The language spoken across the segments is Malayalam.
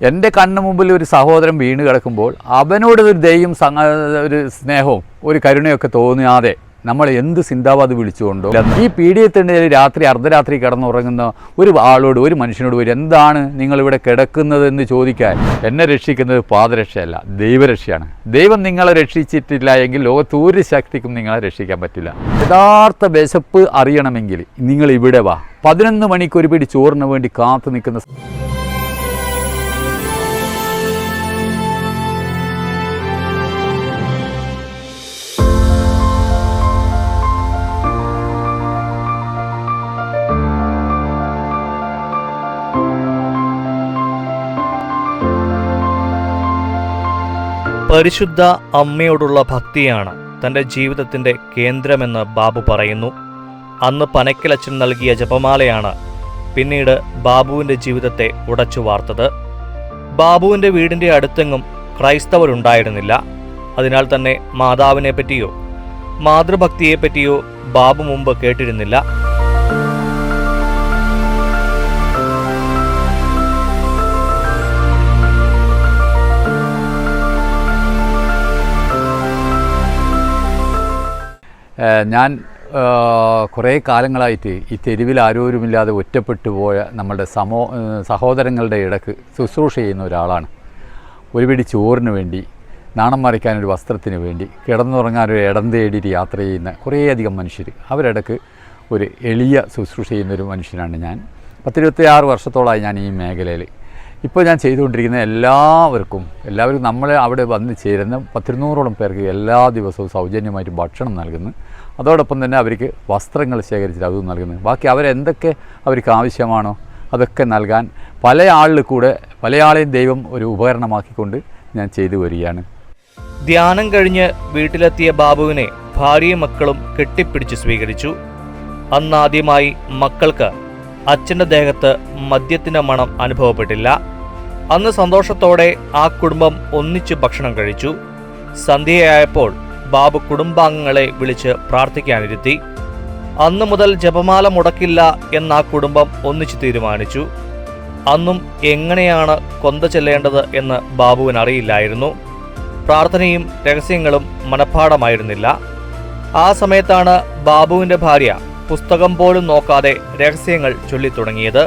എൻ്റെ കണ്ണ് മുമ്പിൽ ഒരു സഹോദരൻ വീണ് കിടക്കുമ്പോൾ അവനോട് ഒരു ദയയും ഒരു സ്നേഹവും ഒരു കരുണയൊക്കെ തോന്നിയാതെ നമ്മൾ എന്ത് സിന്ദാബാദ് വിളിച്ചുകൊണ്ടോ ഈ പീഡിയത്തിൻ്റെ രാത്രി അർദ്ധരാത്രി കിടന്നുറങ്ങുന്ന ഒരു ആളോട് ഒരു മനുഷ്യനോട് വരും എന്താണ് നിങ്ങളിവിടെ കിടക്കുന്നതെന്ന് ചോദിക്കാൻ എന്നെ രക്ഷിക്കുന്നത് പാദരക്ഷയല്ല ദൈവരക്ഷയാണ്. ദൈവം നിങ്ങളെ രക്ഷിച്ചിട്ടില്ല എങ്കിൽ ലോകത്ത് ഒരു ശക്തിക്കും നിങ്ങളെ രക്ഷിക്കാൻ പറ്റില്ല. യഥാർത്ഥ വിശപ്പ് അറിയണമെങ്കിൽ നിങ്ങൾ ഇവിടെ വാ. 11 മണിക്ക് ഒരു പിടി ചോറിന് വേണ്ടി കാത്തു നിൽക്കുന്ന പരിശുദ്ധ അമ്മയോടുള്ള ഭക്തിയാണ് തൻ്റെ ജീവിതത്തിൻ്റെ കേന്ദ്രമെന്ന് ബാബു പറയുന്നു. അന്ന് പനക്കലച്ചൻ നൽകിയ ജപമാലയാണ് പിന്നീട് ബാബുവിൻ്റെ ജീവിതത്തെ ഉടച്ചു വാർത്തത്. ബാബുവിൻ്റെ വീടിൻ്റെ അടുത്തെങ്ങും ക്രൈസ്തവരുണ്ടായിരുന്നില്ല. അതിനാൽ തന്നെ മാതാവിനെ പറ്റിയോ മാതൃഭക്തിയെപ്പറ്റിയോ ബാബു മുമ്പ് കേട്ടിരുന്നില്ല. ഞാൻ കുറേ കാലങ്ങളായിട്ട് ഈ തെരുവിൽ ആരോരുമില്ലാതെ ഒറ്റപ്പെട്ടു പോയ നമ്മളുടെ സഹോദരങ്ങളുടെ ഇടക്ക് ശുശ്രൂഷ ചെയ്യുന്ന ഒരാളാണ്. ഒരു പിടി ചോറിന് വേണ്ടി, നാണം മറിക്കാനൊരു വസ്ത്രത്തിന് വേണ്ടി, കിടന്നുറങ്ങാനൊരു ഇടം തേടിയിട്ട് യാത്ര ചെയ്യുന്ന കുറേയധികം മനുഷ്യർ, അവരിടക്ക് ഒരു എളിയ ശുശ്രൂഷ ചെയ്യുന്നൊരു മനുഷ്യനാണ് ഞാൻ. 26 വർഷത്തോളമായി ഞാൻ ഈ മേഖലയിൽ. ഇപ്പോൾ ഞാൻ ചെയ്തുകൊണ്ടിരിക്കുന്ന എല്ലാവരും നമ്മളെ അവിടെ വന്ന് ചേരുന്ന 200ഓളം പേർക്ക് എല്ലാ ദിവസവും സൗജന്യമായിട്ട് ഭക്ഷണം നൽകുന്നു. അതോടൊപ്പം തന്നെ അവർക്ക് വസ്ത്രങ്ങൾ ശേഖരിച്ചിട്ട് അതും നൽകുന്നു. ബാക്കി അവരെന്തൊക്കെ അവർക്ക് ആവശ്യമാണോ അതൊക്കെ നൽകാൻ പല ആളെയും ദൈവം ഒരു ഉപകരണമാക്കിക്കൊണ്ട് ഞാൻ ചെയ്തു വരികയാണ്. ധ്യാനം കഴിഞ്ഞ് വീട്ടിലെത്തിയ ബാബുവിനെ ഭാര്യയും മക്കളും കെട്ടിപ്പിടിച്ച് സ്വീകരിച്ചു. അന്നാദ്യമായി മക്കൾക്ക് അച്ഛൻ്റെ ദേഹത്ത് മദ്യത്തിൻ്റെ മണം അനുഭവപ്പെട്ടില്ല. അന്ന് സന്തോഷത്തോടെ ആ കുടുംബം ഒന്നിച്ച് ഭക്ഷണം കഴിച്ചു. സന്ധ്യയായപ്പോൾ ബാബു കുടുംബാംഗങ്ങളെ വിളിച്ച് പ്രാർത്ഥിക്കാനിരുത്തി. അന്നു മുതൽ ജപമാല മുടക്കില്ല എന്ന ആ കുടുംബം ഒന്നിച്ച് തീരുമാനിച്ചു. അന്നും എങ്ങനെയാണ് കൊന്ത ചെല്ലേണ്ടത് എന്ന് ബാബുവിന് അറിയില്ലായിരുന്നു. പ്രാർത്ഥനയും രഹസ്യങ്ങളും മനഃപ്പാഠമായിരുന്നില്ല. ആ സമയത്താണ് ബാബുവിൻ്റെ ഭാര്യ പുസ്തകം പോലും നോക്കാതെ രഹസ്യങ്ങൾ ചൊല്ലിത്തുടങ്ങിയത്.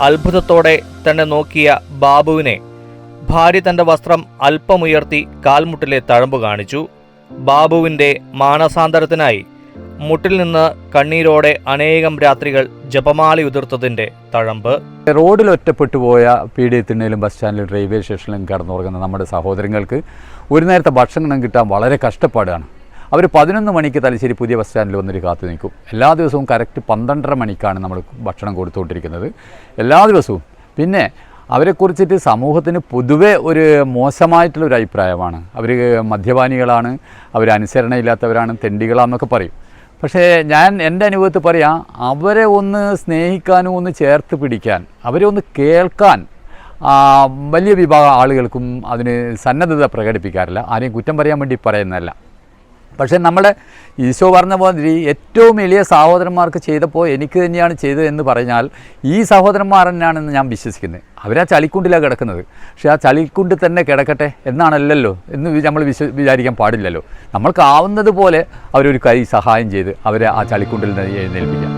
അത്ഭുതത്തോടെ തന്നെ നോക്കിയ ബാബുവിനെ ഭാര്യ തൻ്റെ വസ്ത്രം അല്പമുയർത്തി കാൽമുട്ടിലെ തഴമ്പ് കാണിച്ചു. ബാബുവിൻ്റെ മാനസാന്തരത്തിനായി മുട്ടിൽ നിന്ന് കണ്ണീരോടെ അനേകം രാത്രികൾ ജപമാലയുതിർത്തതിൻ്റെ തഴമ്പ്. റോഡിൽ ഒറ്റപ്പെട്ടു പോയ പീഡിയത്തിണ്ണയിലും ബസ് സ്റ്റാൻഡിലും റെയിൽവേ സ്റ്റേഷനിലും കിടന്നുറങ്ങുന്ന നമ്മുടെ സഹോദരങ്ങൾക്ക് ഒരു നേരത്തെ ഭക്ഷണം കിട്ടാൻ വളരെ കഷ്ടപ്പാടാണ്. അവർ 11 മണിക്ക് തലശ്ശേരി പുതിയ ബസ് സ്റ്റാൻഡിൽ വന്നൊരു കാത്തു നിൽക്കും. എല്ലാ ദിവസവും കറക്റ്റ് 12:30 മണിക്കാണ് നമ്മൾ ഭക്ഷണം കൊടുത്തുകൊണ്ടിരിക്കുന്നത്, എല്ലാ ദിവസവും. പിന്നെ അവരെക്കുറിച്ചിട്ട് സമൂഹത്തിന് പൊതുവെ ഒരു മോശമായിട്ടുള്ളൊരു അഭിപ്രായമാണ്. അവർ മദ്യപാനികളാണ്, അവർ അനുസരണയില്ലാത്തവരാണ്, തെണ്ടികളാണെന്നൊക്കെ പറയും. പക്ഷേ ഞാൻ എൻ്റെ അനുഭവത്തിൽ പറയാം, അവരെ ഒന്ന് സ്നേഹിക്കാനും ഒന്ന് ചേർത്ത് പിടിക്കാൻ, അവരെ ഒന്ന് കേൾക്കാൻ വലിയ വിഭാഗം ആളുകൾക്കും അതിന് സന്നദ്ധത പ്രകടിപ്പിക്കാറില്ല. ആരെയും കുറ്റം പറയാൻ വേണ്ടി പറയുന്നതല്ല. പക്ഷേ നമ്മുടെ ഈശോ പറഞ്ഞ പോലെ ഏറ്റവും എളിയ സഹോദരന്മാർക്ക് ചെയ്തപ്പോൾ എനിക്ക് തന്നെയാണ് ചെയ്തത് എന്ന് പറഞ്ഞാൽ ഈ സഹോദരന്മാർ തന്നെയാണെന്ന് ഞാൻ വിശ്വസിക്കുന്നത്. അവരാ ചളിക്കുണ്ടിലാണ് കിടക്കുന്നത്. പക്ഷേ ആ ചളിക്കുണ്ടിൽ തന്നെ കിടക്കട്ടെ എന്നാണല്ലോ എന്ന് നമ്മൾ വിചാരിക്കാൻ പാടില്ലല്ലോ. നമ്മൾക്കാവുന്നത് പോലെ അവരൊരു കൈ സഹായം ചെയ്ത് അവരെ ആ ചളിക്കുണ്ടിൽ നിന്ന് എഴുന്നേൽപ്പിക്കാം.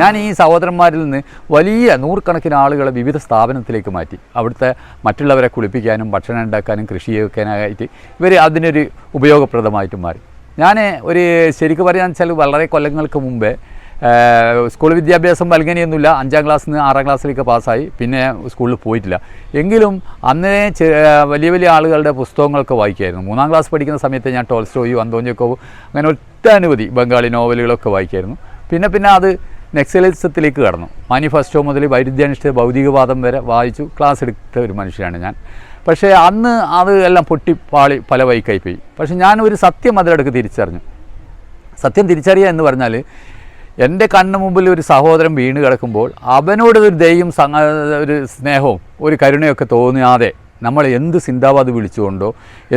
ഞാൻ ഈ സഹോദരന്മാരിൽ നിന്ന് വലിയ 100 കണക്കിന് ആളുകളെ വിവിധ സ്ഥാപനത്തിലേക്ക് മാറ്റി. അവിടുത്തെ മറ്റുള്ളവരെ കുളിപ്പിക്കാനും ഭക്ഷണം ഉണ്ടാക്കാനും കൃഷി ചെയ്യാനായിട്ട് ഇവർ അതിനൊരു ഉപയോഗപ്രദമായിട്ട് മാറി. ഞാൻ ശരിക്കും പറയാൻ വെച്ചാൽ വളരെ കൊല്ലങ്ങൾക്ക് മുമ്പേ സ്കൂൾ വിദ്യാഭ്യാസം വൽഗനയൊന്നുമില്ല. 5ാം ക്ലാസ്സിൽ നിന്ന് 6ാം ക്ലാസ്സിലേക്ക് പാസ്സായി. പിന്നെ സ്കൂളിൽ പോയിട്ടില്ല. എങ്കിലും അന്നേ വലിയ വലിയ ആളുകളുടെ പുസ്തകങ്ങളൊക്കെ വായിക്കുമായിരുന്നു. 3ാം ക്ലാസ് പഠിക്കുന്ന സമയത്ത് ഞാൻ ടോൾസ്റ്റോയും അന്തോണിയോക്കോവും അങ്ങനെ ഒട്ടനവധി ബംഗാളി നോവലുകളൊക്കെ വായിക്കുമായിരുന്നു. പിന്നെ അത് നെക്സലിസത്തിലേക്ക് കടന്നു. മാനിഫെസ്റ്റോ മുതൽ വൈരുദ്ധ്യാനിഷ്ഠ ഭൗതികവാദം വരെ വായിച്ചു ക്ലാസ് എടുത്ത ഒരു മനുഷ്യനാണ് ഞാൻ. പക്ഷേ അന്ന് അത് എല്ലാം പൊട്ടിപ്പാളി പല വൈക്കായിപ്പോയി. പക്ഷേ ഞാനൊരു സത്യം അതിലടക്ക് തിരിച്ചറിഞ്ഞു. സത്യം തിരിച്ചറിയുക എന്ന് പറഞ്ഞാൽ എൻ്റെ കണ്ണ് മുമ്പിൽ ഒരു സഹോദരൻ വീണ് കിടക്കുമ്പോൾ അവനോട് ഒരു ദയയും ഒരു സ്നേഹവും ഒരു കരുണയൊക്കെ തോന്നിയാതെ നമ്മൾ എന്ത് സിന്ദാബാദ് വിളിച്ചുകൊണ്ടോ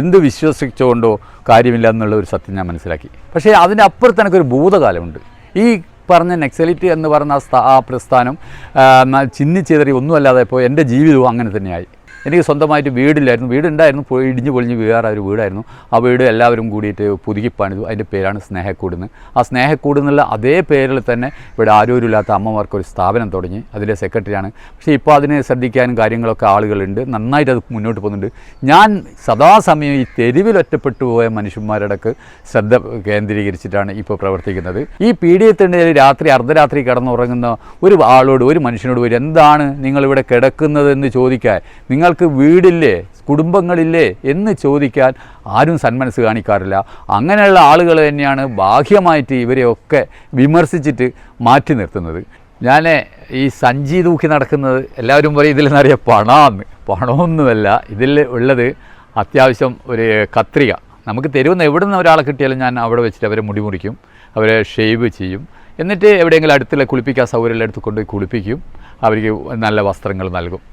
എന്ത് വിശ്വസിച്ചുകൊണ്ടോ കാര്യമില്ല എന്നുള്ള ഒരു സത്യം ഞാൻ മനസ്സിലാക്കി. പക്ഷേ അതിൻ്റെ അപ്പുറത്ത് എനിക്കൊരു ഭൂതകാലമുണ്ട്. ഈ പറഞ്ഞ നെക്സലിറ്റ് എന്ന് പറഞ്ഞ ആ പ്രസ്ഥാനം ചിന്നിച്ചെതറി ഒന്നുമല്ലാതെ ഇപ്പോൾ എൻ്റെ ജീവിതവും അങ്ങനെ തന്നെയായി. എനിക്ക് സ്വന്തമായിട്ട് വീടില്ലായിരുന്നു, വീടുണ്ടായിരുന്നു, ഇടിഞ്ഞു പൊളിഞ്ഞ് വീഴാറ ഒരു വീടായിരുന്നു. ആ വീട് എല്ലാവരും കൂടിയിട്ട് പുതുക്കി പണിതു. അതിൻ്റെ പേരാണ് സ്നേഹക്കൂടെന്ന്. ആ സ്നേഹക്കൂട് എന്നുള്ള അതേ പേരിൽ തന്നെ ഇവിടെ ആരോരുമില്ലാത്ത അമ്മമാർക്ക് ഒരു സ്ഥാപനം തുടങ്ങി. അതിൻ്റെ സെക്രട്ടറിയാണ്. പക്ഷേ ഇപ്പോൾ അതിനെ ശ്രദ്ധിക്കാനും കാര്യങ്ങളൊക്കെ ആളുകളുണ്ട്, നന്നായിട്ട് അത് മുന്നോട്ട് പോകുന്നുണ്ട്. ഞാൻ സദാസമയം ഈ തെരുവിലൊറ്റപ്പെട്ടു പോയ മനുഷ്യന്മാരുടെക്ക് ശ്രദ്ധ കേന്ദ്രീകരിച്ചിട്ടാണ് ഇപ്പോൾ പ്രവർത്തിക്കുന്നത്. ഈ പീഡിയത്തിൻ്റെ രാത്രി അർദ്ധരാത്രി കിടന്നുറങ്ങുന്ന ഒരു ആളോട്, ഒരു മനുഷ്യനോട് വരും, എന്താണ് നിങ്ങളിവിടെ കിടക്കുന്നതെന്ന് ചോദിക്കാൻ, നിങ്ങൾക്ക് വീടില്ലേ, കുടുംബങ്ങളില്ലേ എന്ന് ചോദിക്കാൻ ആരും സന്മനസ് കാണിക്കാറില്ല. അങ്ങനെയുള്ള ആളുകൾ തന്നെയാണ് ബാഹ്യമായിട്ട് ഇവരെയൊക്കെ വിമർശിച്ചിട്ട് മാറ്റി നിർത്തുന്നത്. ഞാൻ ഈ സഞ്ചി തൂക്കി നടക്കുന്നത് എല്ലാവരും പറയും ഇതിൽ നിറയെ പണമാണ്. പണമൊന്നുമല്ല ഇതിൽ ഉള്ളത്. അത്യാവശ്യം ഒരു കത്രിക, നമുക്ക് തരുന്ന എവിടെ നിന്ന് ഒരാളെ കിട്ടിയാലും ഞാൻ അവിടെ വെച്ചിട്ട് അവരെ മുടി മുറിക്കും, അവരെ ഷേവ് ചെയ്യും, എന്നിട്ട് എവിടെയെങ്കിലും അടുത്തുള്ള കുളിപ്പിക്കാൻ സൗകര്യമുള്ള അടുത്ത് കൊണ്ടുപോയി കുളിപ്പിക്കും, അവർക്ക് നല്ല വസ്ത്രങ്ങൾ നൽകും.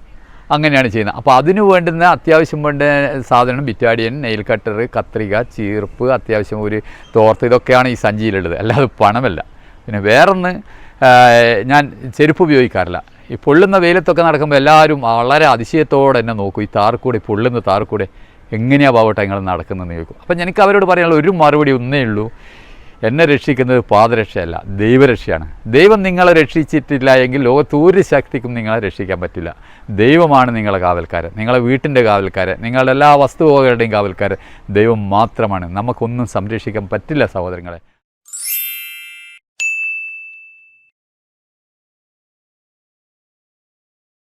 അങ്ങനെയാണ് ചെയ്യുന്നത്. അപ്പോൾ അതിന് വേണ്ടുന്ന അത്യാവശ്യം വേണ്ട സാധനം ബിറ്റാഡിയൻ, നെയിൽ കട്ടർ, കത്രിക, ചീർപ്പ്, അത്യാവശ്യം ഒരു തോർത്ത്, ഇതൊക്കെയാണ് ഈ സഞ്ചിയിലുള്ളത്, അല്ലാതെ പണമല്ല. പിന്നെ വേറൊന്ന്, ഞാൻ ചെരുപ്പ് ഉപയോഗിക്കാറില്ല. ഈ പൊള്ളുന്ന വെയിലത്തൊക്കെ നടക്കുമ്പോൾ എല്ലാവരും വളരെ അതിശയത്തോടെ എന്നെ നോക്കും. ഈ താർക്കൂടെ, പൊള്ളുന്ന താർക്കൂടെ എങ്ങനെയാണ് പാവട്ടെ നിങ്ങൾ നടക്കുന്നതെന്ന് ചോദിക്കും. അപ്പം എനിക്ക് അവരോട് പറയാനുള്ള ഒരു മറുപടി ഒന്നേ ഉള്ളൂ, എന്നെ രക്ഷിക്കുന്നത് പാദരക്ഷയല്ല, ദൈവരക്ഷയാണ്. ദൈവം നിങ്ങളെ രക്ഷിച്ചിട്ടില്ല എങ്കിൽ ലോകത്ത് ഒരു ശക്തിക്കും നിങ്ങളെ രക്ഷിക്കാൻ പറ്റില്ല. ദൈവമാണ് നിങ്ങളെ കാവൽക്കാരൻ, നിങ്ങളെ വീട്ടിൻ്റെ കാവൽക്കാരൻ, നിങ്ങളുടെ എല്ലാ വസ്തുവകകളുടെയും കാവൽക്കാരൻ ദൈവം മാത്രമാണ്. നമുക്കൊന്നും സംരക്ഷിക്കാൻ പറ്റില്ല സഹോദരങ്ങളെ.